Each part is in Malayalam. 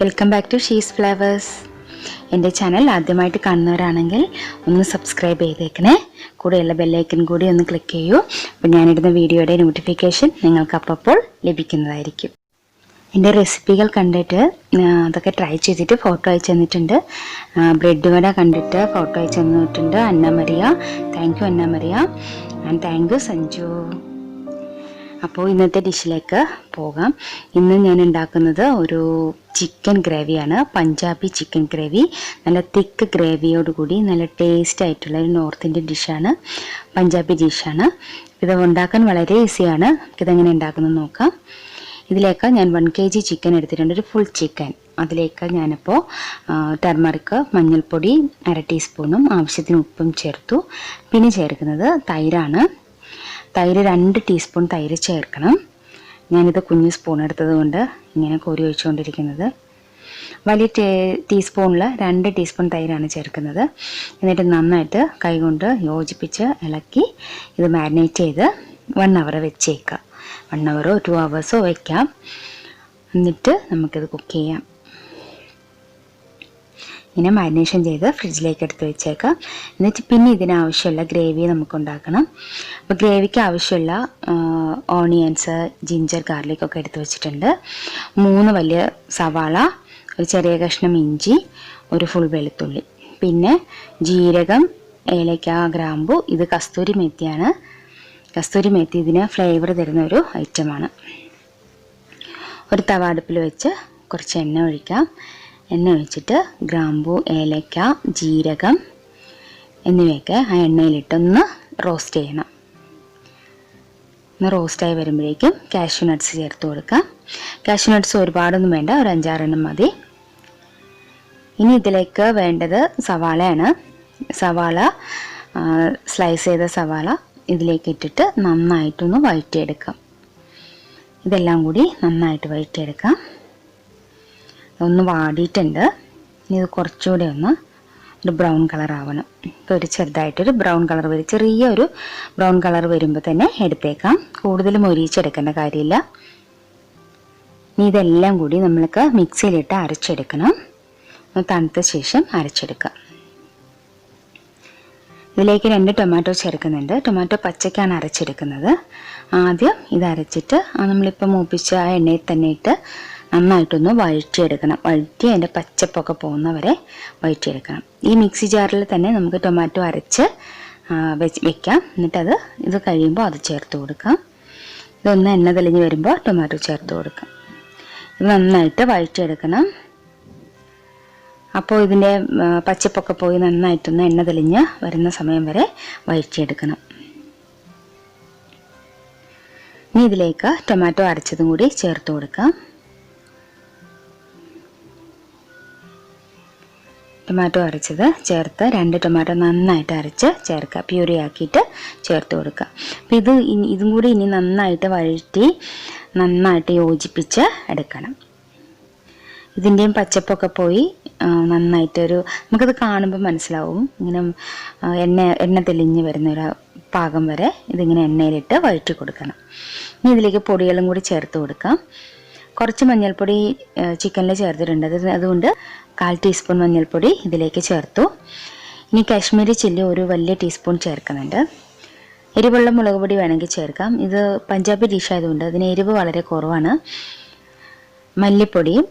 Welcome back to Shee's Flavours. എൻ്റെ ചാനൽ ആദ്യമായിട്ട് കാണുന്നവരാണെങ്കിൽ ഒന്ന് സബ്സ്ക്രൈബ് ചെയ്തേക്കണേ. കൂടെയുള്ള ബെല്ലൈക്കൻ കൂടി ഒന്ന് ക്ലിക്ക് ചെയ്യൂ. അപ്പോൾ ഞാനിടുന്ന വീഡിയോയുടെ നോട്ടിഫിക്കേഷൻ നിങ്ങൾക്ക് അപ്പോൾ ലഭിക്കുന്നതായിരിക്കും. എൻ്റെ റെസിപ്പികൾ കണ്ടിട്ട് അതൊക്കെ ട്രൈ ചെയ്തിട്ട് ഫോട്ടോ അയച്ചു തന്നിട്ടുണ്ട്. ബ്രെഡ് വട കണ്ടിട്ട് ഫോട്ടോ അയച്ചു തന്നിട്ടുണ്ട് Anna Maria. Thank you Anna Maria and thank you Sanju. അപ്പോൾ ഇന്നത്തെ ഡിഷിലേക്ക് പോകാം. ഇന്ന് ഞാൻ ഉണ്ടാക്കുന്നത് ഒരു ചിക്കൻ ഗ്രേവിയാണ്. Punjabi chicken gravy. നല്ല തിക്ക് ഗ്രേവിയോടുകൂടി നല്ല ടേസ്റ്റ് ആയിട്ടുള്ള ഒരു നോർത്ത് ഇന്ത്യൻ ഡിഷാണ്, പഞ്ചാബി ഡിഷാണ്. ഇത് ഉണ്ടാക്കാൻ വളരെ ഈസിയാണ്. നമുക്കിതെങ്ങനെ ഉണ്ടാക്കുന്നത് നോക്കാം. ഇതിലേക്ക് ഞാൻ 1 kg ചിക്കൻ എടുത്തിട്ടുണ്ട്, ഒരു ഫുൾ ചിക്കൻ. അതിലേക്ക് ഞാനിപ്പോൾ ടർമറിക്, മഞ്ഞൾപ്പൊടി 1/2 ടീസ്പൂണും ആവശ്യത്തിന് ഉപ്പും ചേർത്തു. പിന്നെ ചേർക്കുന്നത് തൈരാണ്. തൈര് 2 ടീസ്പൂൺ തൈര് ചേർക്കണം. ഞാനിത് കുഞ്ഞു സ്പൂൺ എടുത്തത് കൊണ്ട് ഇങ്ങനെ കോരി ഒഴിച്ചുകൊണ്ടിരിക്കുന്നത്. വലിയ ടീസ്പൂണിൽ 2 ടീസ്പൂൺ തൈരാണ് ചേർക്കുന്നത്. എന്നിട്ട് നന്നായിട്ട് കൈകൊണ്ട് യോജിപ്പിച്ച് ഇളക്കി ഇത് മാരിനേറ്റ് ചെയ്ത് 1 hour വെച്ചേക്കാം. 1 hour 2 hours വയ്ക്കാം. എന്നിട്ട് നമുക്കിത് കുക്ക് ചെയ്യാം. ഇങ്ങനെ മാരിനേഷൻ ചെയ്ത് ഫ്രിഡ്ജിലേക്ക് എടുത്ത് വെച്ചേക്കാം. എന്നിട്ട് പിന്നെ ഇതിനാവശ്യമുള്ള ഗ്രേവി നമുക്ക് ഉണ്ടാക്കണം. അപ്പോൾ ഗ്രേവിക്ക് ആവശ്യമുള്ള ഓണിയൻസ്, ജിഞ്ചർ, ഗാർലിക് ഒക്കെ എടുത്ത് വെച്ചിട്ടുണ്ട്. 3 വലിയ സവാള, ഒരു ചെറിയ കഷ്ണം ഇഞ്ചി, ഒരു ഫുൾ വെളുത്തുള്ളി, പിന്നെ ജീരകം, ഏലക്ക, ഗ്രാമ്പു. ഇത് കസ്തൂരി മെത്തിയാണ്. കസ്തൂരി മെത്തി ഇതിന് ഫ്ലേവർ തരുന്ന ഒരു ഐറ്റമാണ്. ഒരു തവ അടുപ്പിൽ വെച്ച് കുറച്ച് എണ്ണ ഒഴിക്കാം. എണ്ണ ഒഴിച്ചിട്ട് ഗ്രാമ്പു, ഏലക്ക, ജീരകം എന്നിവയൊക്കെ ആ എണ്ണയിലിട്ടൊന്ന് റോസ്റ്റ് ചെയ്യണം. ഒന്ന് റോസ്റ്റായി വരുമ്പോഴേക്കും കാഷ്യൂ നട്ട്സ് ചേർത്ത് കൊടുക്കാം. കാഷ്യൂ നട്ട്സ് ഒരുപാടൊന്നും വേണ്ട, ഒരു 5-6 എണ്ണം മതി. ഇനി ഇതിലേക്ക് വേണ്ടത് സവാളയാണ്. സവാള, സ്ലൈസ് ചെയ്ത സവാള ഇതിലേക്ക് ഇട്ടിട്ട് നന്നായിട്ടൊന്ന് വഴറ്റിയെടുക്കാം. ഇതെല്ലാം കൂടി നന്നായിട്ട് വഴറ്റിയെടുക്കാം. ഒന്ന് വാടിയിട്ടുണ്ട്. ഇനി ഇത് കുറച്ചുകൂടെ ഒരു ബ്രൗൺ കളർ ആവണം. ഇപ്പോൾ ഒരു ചെറുതായിട്ടൊരു ബ്രൗൺ കളർ വരും, ചെറിയൊരു ബ്രൗൺ കളർ വരുമ്പോൾ തന്നെ എടുത്തേക്കാം. കൂടുതൽ മൊരിയിച്ചെടുക്കേണ്ട കാര്യമില്ല. ഇനി ഇതെല്ലാം കൂടി നമ്മൾക്ക് മിക്സിയിലിട്ട് അരച്ചെടുക്കണം. തണുത്ത ശേഷം അരച്ചെടുക്കാം. ഇതിലേക്ക് 2 ടൊമാറ്റോ ചേർക്കുന്നുണ്ട്. ടൊമാറ്റോ പച്ചക്കാണ് അരച്ചെടുക്കുന്നത്. ആദ്യം ഇത് അരച്ചിട്ട് നമ്മളിപ്പോൾ മൂപ്പിച്ച ആ എണ്ണയിൽ തന്നെ ഇട്ട് നന്നായിട്ടൊന്ന് വഴറ്റിയെടുക്കണം. വഴറ്റി അതിൻ്റെ പച്ചപ്പൊക്കെ പോകുന്നവരെ വഴറ്റിയെടുക്കണം. ഈ മിക്സി ജാറിൽ തന്നെ നമുക്ക് ടൊമാറ്റോ അരച്ച് വെക്കാം. എന്നിട്ടത് ഇത് കഴിയുമ്പോൾ അത് ചേർത്ത് കൊടുക്കാം. ഇതൊന്ന് എണ്ണ തെളിഞ്ഞ് വരുമ്പോൾ ടൊമാറ്റോ ചേർത്ത് കൊടുക്കാം. ഇത് നന്നായിട്ട് വഴറ്റിയെടുക്കണം. അപ്പോൾ ഇതിൻ്റെ പച്ചപ്പൊക്കെ പോയി നന്നായിട്ടൊന്ന് എണ്ണ തെളിഞ്ഞ് വരുന്ന സമയം വരെ വഴറ്റിയെടുക്കണം. ഇനി ഇതിലേക്ക് ടൊമാറ്റോ അരച്ചതും കൂടി ചേർത്ത് കൊടുക്കാം. ടൊമാറ്റോ അരച്ചത് ചേർത്ത് 2 ടൊമാറ്റോ നന്നായിട്ട് അരച്ച് ചേർക്കുക. പ്യൂരി ആക്കിയിട്ട് ചേർത്ത് കൊടുക്കുക. അപ്പോൾ ഇതും കൂടി ഇനി നന്നായിട്ട് വഴറ്റി നന്നായിട്ട് യോജിപ്പിച്ച് എടുക്കണം. ഇതിൻ്റെയും പച്ചപ്പൊക്കെ പോയി നന്നായിട്ടൊരു നമുക്കത് കാണുമ്പോൾ മനസ്സിലാവും. ഇങ്ങനെ എണ്ണ തെളിഞ്ഞ് വരുന്നൊരു പാകം വരെ ഇതിങ്ങനെ എണ്ണയിലിട്ട് വഴറ്റി കൊടുക്കണം. ഇനി ഇതിലേക്ക് പൊടികളും കൂടി ചേർത്ത് കൊടുക്കാം. കുറച്ച് മഞ്ഞൾപ്പൊടി ചിക്കനിൽ ചേർത്തിട്ടുണ്ട്. അതുകൊണ്ട് 1/4 ടീസ്പൂൺ മഞ്ഞൾപ്പൊടി ഇതിലേക്ക് ചേർത്തു. ഇനി കാശ്മീരി ചില്ലി ഒരു വലിയ ടീസ്പൂൺ ചേർക്കുന്നുണ്ട്. എരിവുള്ള മുളക് പൊടി വേണമെങ്കിൽ ചേർക്കാം. ഇത് പഞ്ചാബി ഡിഷ് ആയതുകൊണ്ട് അതിന് എരിവ് വളരെ കുറവാണ്. മല്ലിപ്പൊടിയും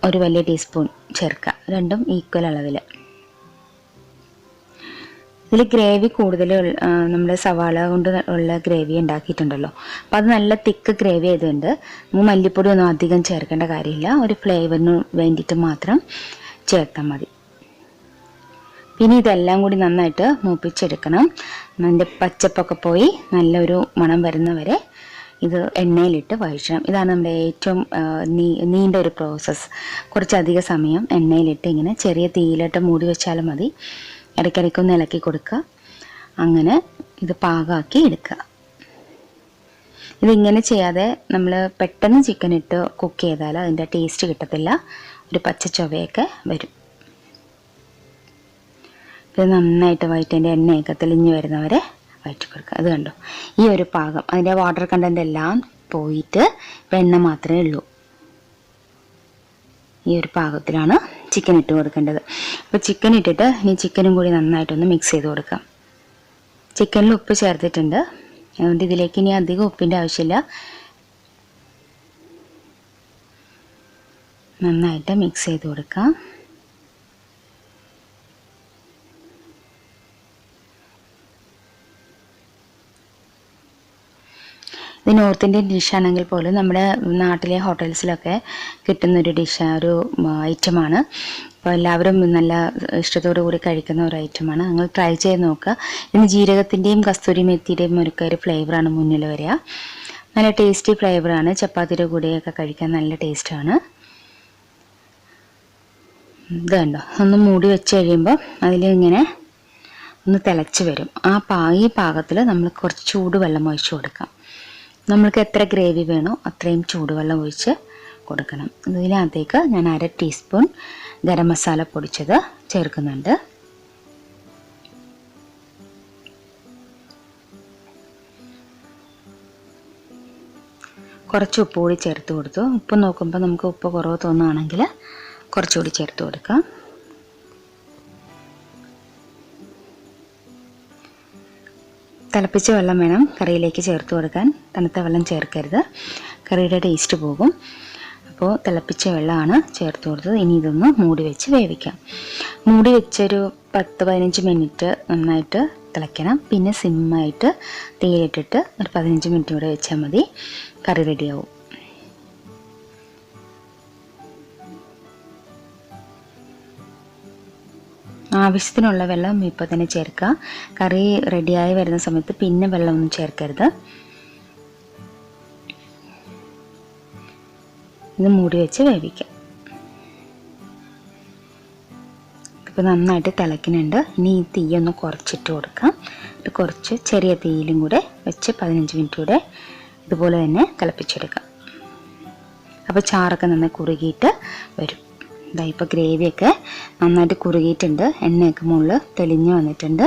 ഒരു വലിയ ടീസ്പൂൺ ചേർക്കാം. രണ്ടും ഈക്വൽ അളവിൽ. ഇതിൽ ഗ്രേവി കൂടുതൽ നമ്മുടെ സവാള കൊണ്ട് ഉള്ള ഗ്രേവി ഉണ്ടാക്കിയിട്ടുണ്ടല്ലോ. അപ്പം അത് നല്ല തിക്ക് ഗ്രേവി ആയതുകൊണ്ട് നമുക്ക് മല്ലിപ്പൊടി ഒന്നും അധികം ചേർക്കേണ്ട കാര്യമില്ല. ഒരു ഫ്ലേവറിന് വേണ്ടിയിട്ട് മാത്രം ചേർത്താൽ മതി. പിന്നെ ഇതെല്ലാം കൂടി നന്നായിട്ട് മൂപ്പിച്ചെടുക്കണം. അതിൻ്റെ പച്ചപ്പൊക്കെ പോയി നല്ലൊരു മണം വരുന്നവരെ ഇത് എണ്ണയിലിട്ട് വഴിച്ചണം. ഇതാണ് നമ്മുടെ ഏറ്റവും നീണ്ട ഒരു പ്രോസസ്സ്. കുറച്ചധികം സമയം എണ്ണയിലിട്ട് ഇങ്ങനെ ചെറിയ തീയിലിട്ട് മൂടി വെച്ചാലും മതി. ഇടയ്ക്കിടയ്ക്കൊന്ന് ഇളക്കി കൊടുക്കുക. അങ്ങനെ ഇത് പാകമാക്കി എടുക്കുക. ഇതിങ്ങനെ ചെയ്യാതെ നമ്മൾ പെട്ടെന്ന് ചിക്കൻ ഇട്ട് കുക്ക് ചെയ്താൽ അതിൻ്റെ ടേസ്റ്റ് കിട്ടത്തില്ല. ഒരു പച്ച ചൊവയൊക്കെ വരും. ഇത് നന്നായിട്ട് വഴറ്റിൻ്റെ എണ്ണയൊക്കെ തെളിഞ്ഞ് വരുന്നവരെ വഴറ്റി കൊടുക്കുക. അത് കണ്ടോ, ഈ ഒരു പാകം അതിൻ്റെ വാട്ടർ കണ്ടൻ്റ് എല്ലാം പോയിട്ട് വെണ്ണ മാത്രമേ ഉള്ളൂ. ഈ ഒരു പാകത്തിലാണ് ചിക്കൻ ഇട്ട് കൊടുക്കേണ്ടത്. അപ്പോൾ ചിക്കൻ ഇട്ടിട്ട് ഇനി ചിക്കനും കൂടി നന്നായിട്ടൊന്ന് മിക്സ് ചെയ്ത് കൊടുക്കാം. ചിക്കനിൽ ഉപ്പ് ചേർത്തിട്ടുണ്ട്, അതുകൊണ്ട് ഇതിലേക്ക് ഇനി അധികം ഉപ്പിൻ്റെ ആവശ്യമില്ല. നന്നായിട്ട് മിക്സ് ചെയ്ത് കൊടുക്കാം. ഇത് നോർത്ത് ഇന്ത്യൻ ഡിഷാണെങ്കിൽ പോലും നമ്മുടെ നാട്ടിലെ ഹോട്ടൽസിലൊക്കെ കിട്ടുന്നൊരു ഡിഷ്, ഒരു ഐറ്റമാണ്. അപ്പോൾ എല്ലാവരും നല്ല ഇഷ്ടത്തോടു കൂടി കഴിക്കുന്ന ഒരു ഐറ്റമാണ്. നിങ്ങൾ ട്രൈ ചെയ്ത് നോക്കുക. ഇതിന് ജീരകത്തിൻ്റെയും കസ്തൂരി മെത്തിയുടെയും ഒരു ഫ്ലേവറാണ് മുന്നിൽ വരിക. നല്ല ടേസ്റ്റി ഫ്ലേവറാണ്. ചപ്പാത്തിയുടെ കൂടെയൊക്കെ കഴിക്കാൻ നല്ല ടേസ്റ്റാണ്. ഇത് കണ്ടോ, ഒന്ന് മൂടി വെച്ച് കഴിയുമ്പോൾ അതിലിങ്ങനെ ഒന്ന് തിളച്ച് വരും. ഈ പാകത്തിൽ നമ്മൾ കുറച്ച് ചൂടുവെള്ളം ഒഴിച്ച് കൊടുക്കാം. നമ്മൾക്ക് എത്ര ഗ്രേവി വേണോ അത്രയും ചൂടുവെള്ളം ഒഴിച്ച് കൊടുക്കണം. ഇതിനകത്തേക്ക് ഞാൻ 1/2 ടീസ്പൂൺ ഗരം മസാല പൊടിച്ചത് ചേർക്കുന്നുണ്ട്. കുറച്ച് ഉപ്പ് കൂടി ചേർത്ത് കൊടുത്തു. ഉപ്പ് നോക്കുമ്പോൾ നമുക്ക് ഉപ്പ് കുറവ് തോന്നുകയാണെങ്കിൽ കുറച്ചുകൂടി ചേർത്ത് കൊടുക്കാം. തിളപ്പിച്ച വെള്ളം വേണം കറിയിലേക്ക് ചേർത്ത് കൊടുക്കാൻ. തണുത്ത വെള്ളം ചേർക്കരുത്, കറിയുടെ ടേസ്റ്റ് പോകും. അപ്പോൾ തിളപ്പിച്ച വെള്ളമാണ് ചേർത്ത് കൊടുത്തത്. ഇനി ഇതൊന്ന് മൂടി വെച്ച് വേവിക്കാം. മൂടി വെച്ചൊരു 10-15 മിനിറ്റ് നന്നായിട്ട് തിളയ്ക്കണം. പിന്നെ സിമ്മായിട്ട് തീയിലിട്ടിട്ട് ഒരു 15 മിനിറ്റ് കൂടെ വെച്ചാൽ മതി, കറി റെഡിയാവും. ആവശ്യത്തിനുള്ള വെള്ളം ഇപ്പോൾ തന്നെ ചേർക്കുക. കറി റെഡിയായി വരുന്ന സമയത്ത് പിന്നെ വെള്ളമൊന്നും ചേർക്കരുത്. ഇത് മൂടി വെച്ച് വേവിക്കാം. ഇപ്പോൾ നന്നായിട്ട് തിളയ്ക്കുന്നുണ്ട്. ഇനി ഈ തീയൊന്ന് കുറച്ചിട്ട് കൊടുക്കാം. കുറച്ച് ചെറിയ തീയിലും കൂടെ വെച്ച് 15 മിനിറ്റ് കൂടെ ഇതുപോലെ തന്നെ തിളപ്പിച്ചെടുക്കാം. അപ്പോൾ ചാറൊക്കെ നന്നായി കുറുകിയിട്ട് വരും. ഇപ്പോൾ ഗ്രേവിയൊക്കെ നന്നായിട്ട് കുറുകിയിട്ടുണ്ട്, എണ്ണയൊക്കെ മുകളിൽ തെളിഞ്ഞ് വന്നിട്ടുണ്ട്.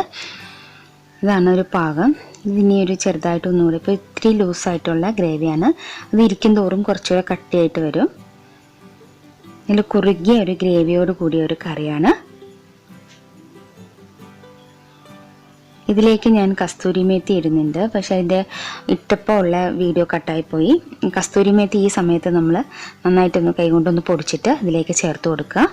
ഇതാണ് ഒരു പാകം. ഇതിനി ഒരു ചെറുതായിട്ടൊന്നുകൂടി, ഇപ്പോൾ ഇത്തിരി ലൂസായിട്ടുള്ള ഗ്രേവിയാണ്. അത് ഇരിക്കും തോറും കുറച്ചുകൂടെ കട്ടിയായിട്ട് വരും. ഇതിൽ കുറുകിയ ഒരു ഗ്രേവിയോട് കൂടിയ ഒരു കറിയാണ്. ഇതിലേക്ക് ഞാൻ കസ്തൂരി മേത്തി ഇടുന്നുണ്ട്, പക്ഷേ അതിൻ്റെ ഇട്ടപ്പോൾ ഉള്ള വീഡിയോ കട്ടായിപ്പോയി. കസ്തൂരി മേത്തി ഈ സമയത്ത് നമ്മൾ നന്നായിട്ടൊന്ന് കൈകൊണ്ടൊന്ന് പൊടിച്ചിട്ട് ഇതിലേക്ക് ചേർത്ത് കൊടുക്കുക.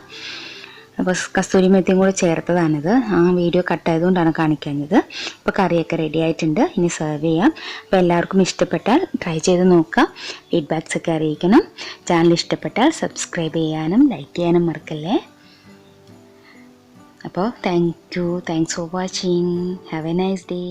അപ്പോൾ കസ്തൂരി മേത്തിയും കൂടെ ചേർത്തതാണിത്. ആ വീഡിയോ കട്ടായതുകൊണ്ടാണ് കാണിക്കാഞ്ഞത്. ഇപ്പോൾ കറിയൊക്കെ റെഡി ആയിട്ടുണ്ട്. ഇനി സെർവ് ചെയ്യാം. അപ്പോൾ എല്ലാവർക്കും ഇഷ്ടപ്പെട്ടാൽ ട്രൈ ചെയ്ത് നോക്കുക. ഫീഡ്ബാക്സൊക്കെ അറിയിക്കണം. ചാനൽ ഇഷ്ടപ്പെട്ടാൽ സബ്സ്ക്രൈബ് ചെയ്യാനും ലൈക്ക് ചെയ്യാനും മറക്കല്ലേ. അപ്പോൾ thanks for watching. Have A nice day.